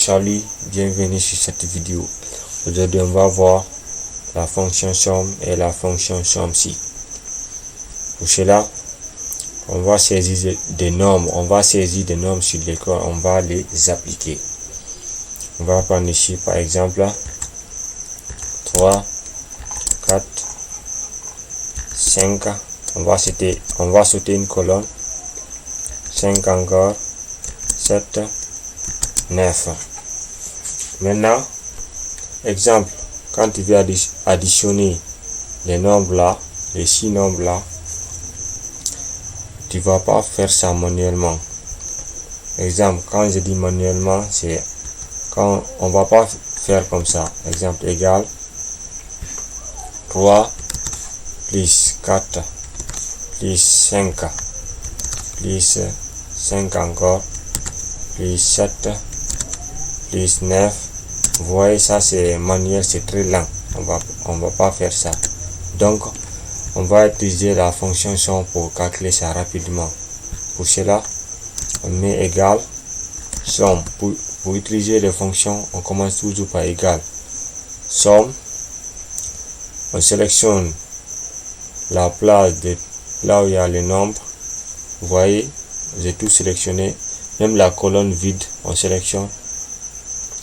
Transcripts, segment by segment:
Salut, bienvenue sur cette vidéo. Aujourd'hui, on va voir la fonction somme et la fonction somme-ci. Pour cela, on va saisir des normes. On va saisir des normes sur lesquelles on va les appliquer. On va prendre ici, par exemple, 3, 4, 5. On va sauter une colonne. 5 encore, 7, 9. Maintenant, exemple, quand tu veux additionner les nombres là, les 6 nombres là, tu vas pas faire ça manuellement. Exemple, quand je dis manuellement, c'est quand on va pas faire comme ça. Exemple, égal 3 plus 4 plus 5 plus 5 encore plus 7 plus 9. Vous voyez, ça c'est manuel, c'est très lent. On va pas faire ça. Donc on va utiliser la fonction somme pour calculer ça rapidement. Pour cela, on met égal somme. Pour utiliser les fonctions, on commence toujours par égal somme. On sélectionne la place de là où il y a les nombres. Vous voyez, j'ai tout sélectionné, même la colonne vide, on sélectionne,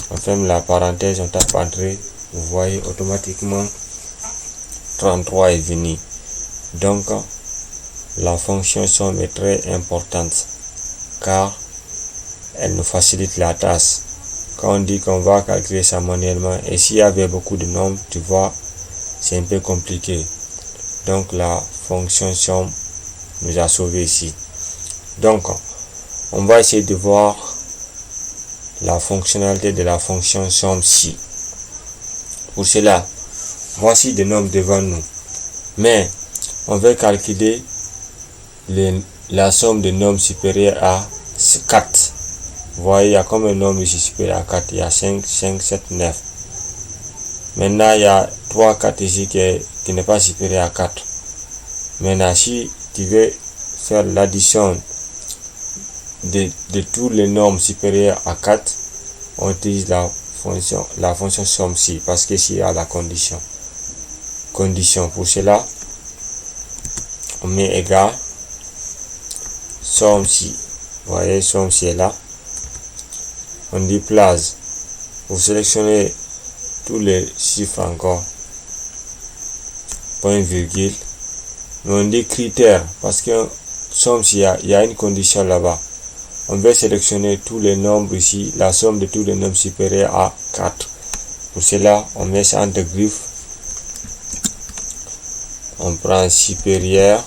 on ferme la parenthèse, on tape entrée. Vous voyez, automatiquement 33 est venu. Donc la fonction somme est très importante car elle nous facilite la tâche. Quand on dit qu'on va calculer ça manuellement, et s'il y avait beaucoup de nombres, tu vois, c'est un peu compliqué. Donc la fonction somme nous a sauvé ici. Donc on va essayer de voir la fonctionnalité de la fonction somme-ci. Pour cela, voici des nombres devant nous, mais on va calculer la somme de nombres supérieurs à 4. Vous voyez, il y a comme un nombre ici supérieur à 4. Il y a 5, 5, 7, 9. Maintenant, il y a 3, 4 ici qui n'est pas supérieur à 4. Maintenant, si tu veux faire l'addition de tous les nombres supérieurs à 4, on utilise la fonction somme-ci, parce que s'il y a la condition. Pour cela, on met égal somme-ci. Vous voyez, somme-ci est là. On dit place. Vous sélectionnez tous les chiffres encore. Point virgule. Mais on dit critère, parce que somme-ci, il y a une condition là-bas. On va sélectionner tous les nombres ici, la somme de tous les nombres supérieurs à 4. Pour cela, on met ça entre griffes. On prend supérieur.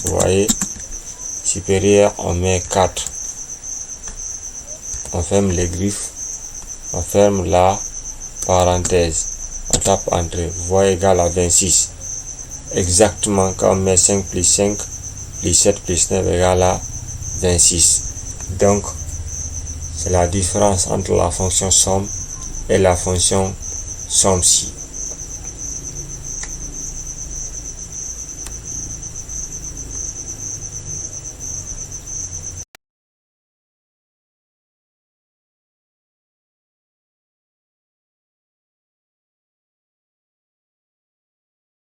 Vous voyez, supérieur, on met 4. On ferme les griffes. On ferme la parenthèse. On tape entrée. Vous voyez, égal à 26. Exactement, quand on met 5 plus 5 plus 7 plus 9 égale à 26. Donc, c'est la différence entre la fonction somme et la fonction somme-ci.